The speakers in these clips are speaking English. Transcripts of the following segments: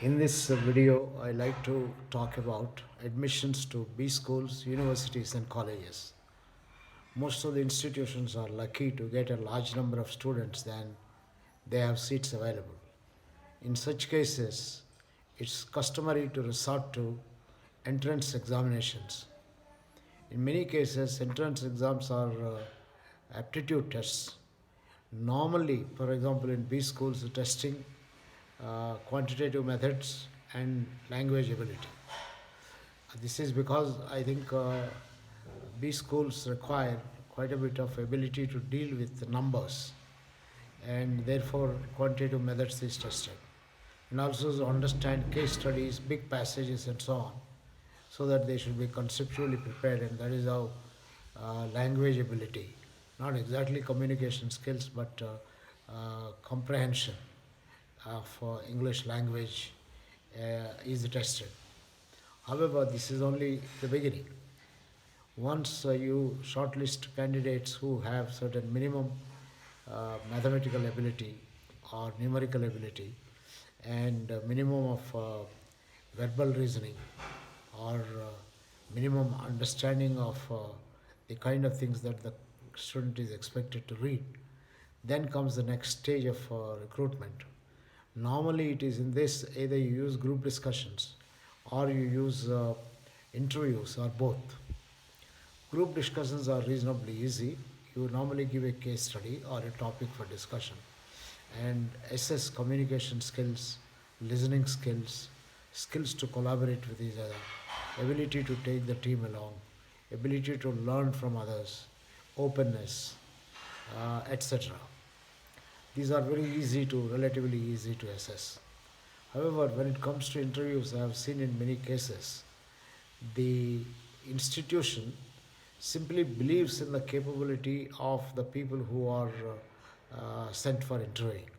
In this video, I like to talk about admissions to B schools, universities, and colleges. Most of the institutions are lucky to get a large number of students than they have seats available. In such cases, it's customary to resort to entrance examinations. In many cases, entrance exams are aptitude tests. Normally, for example, in B schools, the testing, quantitative methods, and language ability. This is because I think B schools require quite a bit of ability to deal with the numbers, and therefore quantitative methods is tested. And also to understand case studies, big passages, and so on, so that they should be conceptually prepared, and that is how language ability, not exactly communication skills, but comprehension of English language is tested. However, this is only the beginning. Once you shortlist candidates who have certain minimum mathematical ability or numerical ability and minimum of verbal reasoning or minimum understanding of the kind of things that the student is expected to read, then comes the next stage of recruitment. Normally, it is in this either you use group discussions or you use interviews or both. Group discussions are reasonably easy. You normally give a case study or a topic for discussion and assess communication skills, listening skills, skills to collaborate with each other, ability to take the team along, ability to learn from others, openness, etc. These are relatively easy to assess. However, when it comes to interviews, I have seen in many cases the institution simply believes in the capability of the people who are sent for interviewing.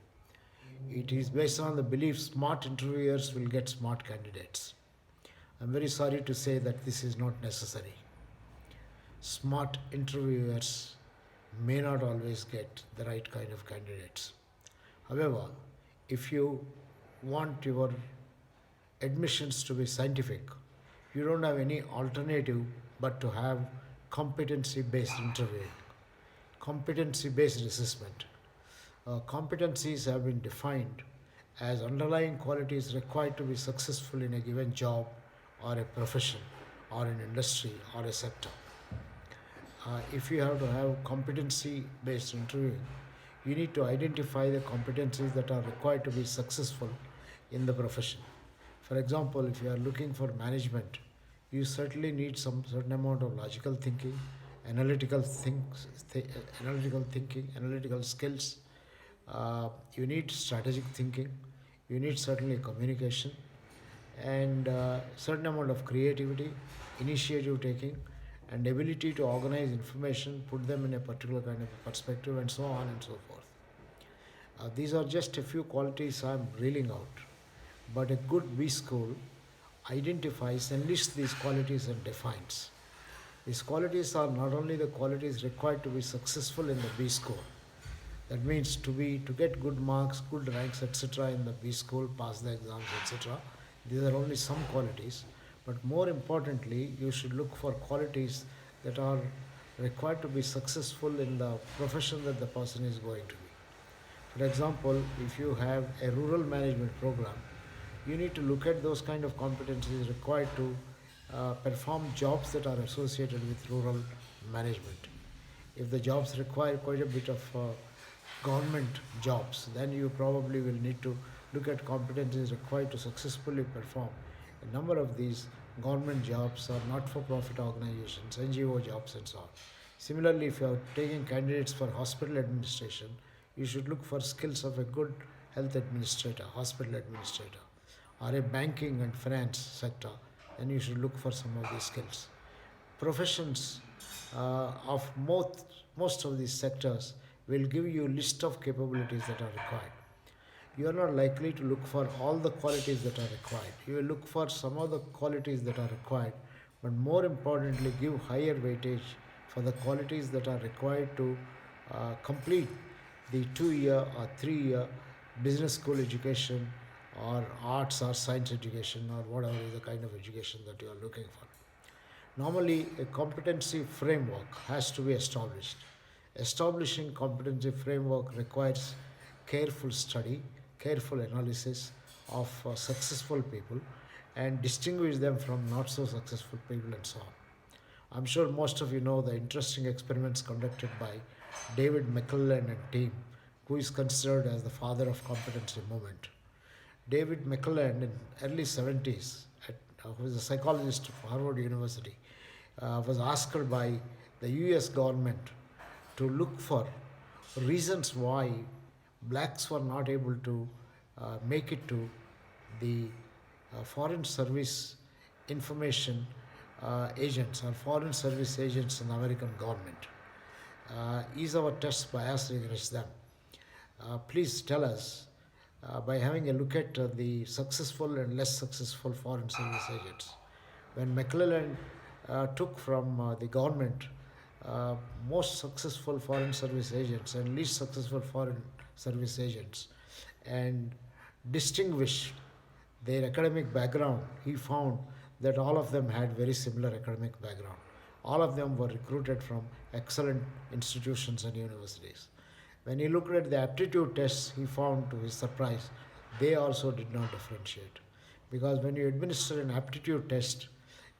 It is based on the belief smart interviewers will get smart candidates. I'm very sorry to say that this is not necessary. Smart interviewers may not always get the right kind of candidates. However, if you want your admissions to be scientific, you don't have any alternative but to have competency based interviewing, competency based assessment. Competencies have been defined as underlying qualities required to be successful in a given job or a profession or an industry or a sector. If you have to have competency based interviewing, you need to identify the competencies that are required to be successful in the profession. For example, if you are looking for management, you certainly need some certain amount of logical thinking, analytical analytical skills. You need strategic thinking. You need certainly communication and certain amount of creativity, initiative taking, and ability to organize information, put them in a particular kind of perspective, and so on and so forth. These are just a few qualities I'm reeling out. But a good B school identifies and lists these qualities and defines. These qualities are not only the qualities required to be successful in the B school. That means to get good marks, good ranks, etc. in the B school, pass the exams, etc. These are only some qualities. But more importantly, you should look for qualities that are required to be successful in the profession that the person is going to be. For example, if you have a rural management program, you need to look at those kind of competencies required to perform jobs that are associated with rural management. If the jobs require quite a bit of government jobs, then you probably will need to look at competencies required to successfully perform a number of these government jobs or not-for-profit organizations, NGO jobs, and so on. Similarly, if you are taking candidates for hospital administration, you should look for skills of a good health administrator, hospital administrator, or a banking and finance sector, then you should look for some of these skills. Professions of most of these sectors will give you a list of capabilities that are required. You are not likely to look for all the qualities that are required. You will look for some of the qualities that are required, but more importantly, give higher weightage for the qualities that are required to complete the 2 year or 3 year business school education or arts or science education or whatever is the kind of education that you are looking for. Normally, a competency framework has to be established. Establishing competency framework requires careful study, careful analysis of successful people and distinguish them from not so successful people and so on. I'm sure most of you know the interesting experiments conducted by David McClellan and team, who is considered as the father of competency movement. David McClellan in early 70s, who is a psychologist of Harvard University, was asked by the US government to look for reasons why blacks were not able to make it to the foreign service information agents or foreign service agents in the American government. Is our test biased against them? Please tell us by having a look at the successful and less successful foreign service agents. When McClellan took from the government most successful foreign service agents and least successful foreign service agents and distinguished their academic background, he found that all of them had very similar academic background. All of them were recruited from excellent institutions and universities. When he looked at the aptitude tests, he found to his surprise they also did not differentiate. Because when you administer an aptitude test,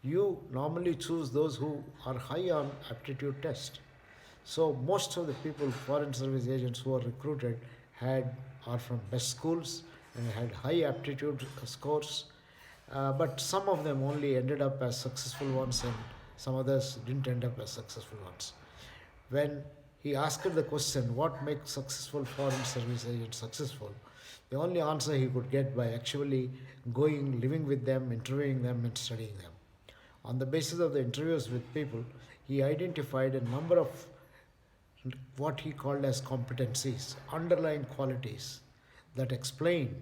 you normally choose those who are high on aptitude test. So most of the people, foreign service agents who are recruited, had are from best schools and had high aptitude scores. But some of them only ended up as successful ones, and some others didn't end up as successful ones. When he asked the question, what makes successful foreign service agents successful? The only answer he could get by actually going, living with them, interviewing them, and studying them. On the basis of the interviews with people, he identified a number of what he called as competencies, underlying qualities that explain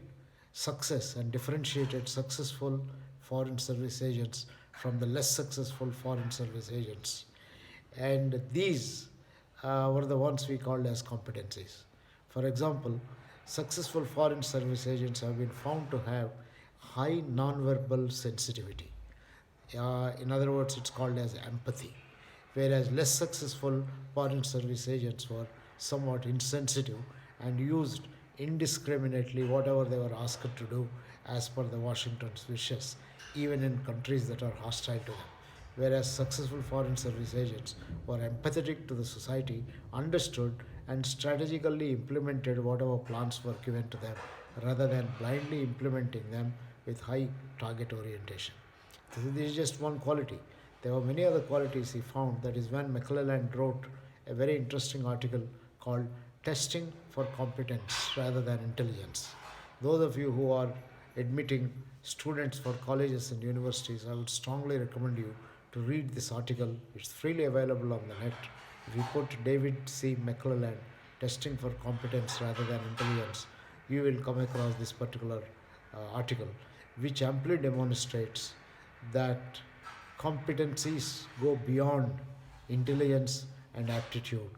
success and differentiated successful foreign service agents from the less successful foreign service agents. And these were the ones we called as competencies. For example, successful foreign service agents have been found to have high nonverbal sensitivity. In other words, it's called as empathy. Whereas less successful foreign service agents were somewhat insensitive and used indiscriminately whatever they were asked to do as per the Washington's wishes, even in countries that are hostile to them. Whereas successful foreign service agents were empathetic to the society, understood, and strategically implemented whatever plans were given to them rather than blindly implementing them with high target orientation. This is just one quality. There were many other qualities he found. That is when McClellan wrote a very interesting article called Testing for Competence Rather Than Intelligence. Those of you who are admitting students for colleges and universities, I would strongly recommend you to read this article. It's freely available on the net. If you put David C. McClellan, Testing for Competence Rather Than Intelligence, you will come across this particular article, which amply demonstrates that competencies go beyond intelligence and aptitude.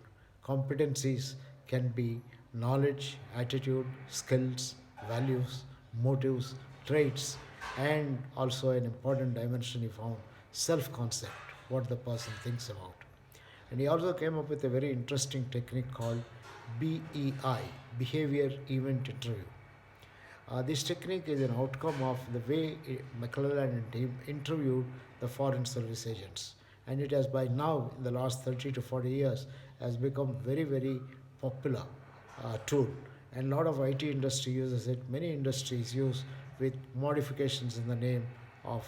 Competencies can be knowledge, attitude, skills, values, motives, traits, and also an important dimension he found, self concept, what the person thinks about. And he also came up with a very interesting technique called BEI, Behavior Event Interview. This technique is an outcome of the way McClellan and team interviewed the foreign service agents, and it has by now, in the last 30 to 40 years, has become very, very popular tool. And a lot of IT industry uses it. Many industries use with modifications in the name of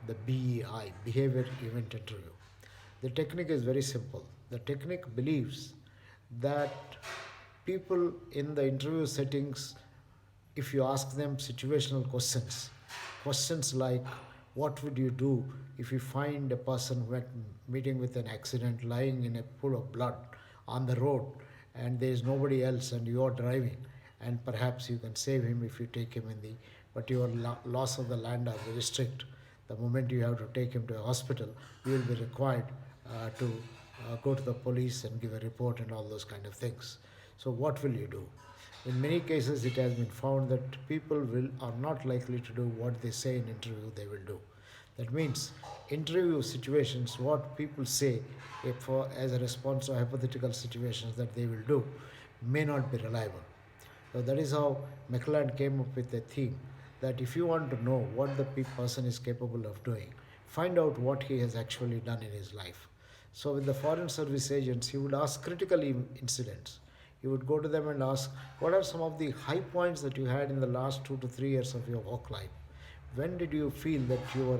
the BEI, Behavior Event Interview. The technique is very simple. The technique believes that people in the interview settings, if you ask them situational questions, questions like what would you do if you find a person meeting with an accident lying in a pool of blood on the road and there is nobody else and you are driving, and perhaps you can save him if you take him in the, but your loss of the land are very strict. The moment you have to take him to a hospital, you will be required to go to the police and give a report and all those kind of things. So what will you do? In many cases, it has been found that people are not likely to do what they say in interview they will do. That means, interview situations, what people say as a response to hypothetical situations that they will do, may not be reliable. So that is how McLeod came up with a theme that if you want to know what the person is capable of doing, find out what he has actually done in his life. So with the foreign service agents, he would ask critical incidents. He would go to them and ask, what are some of the high points that you had in the last 2 to 3 years of your work life? When did you feel that your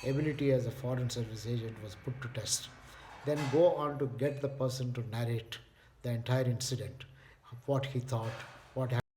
ability as a foreign service agent was put to test? Then go on to get the person to narrate the entire incident, what he thought, what happened.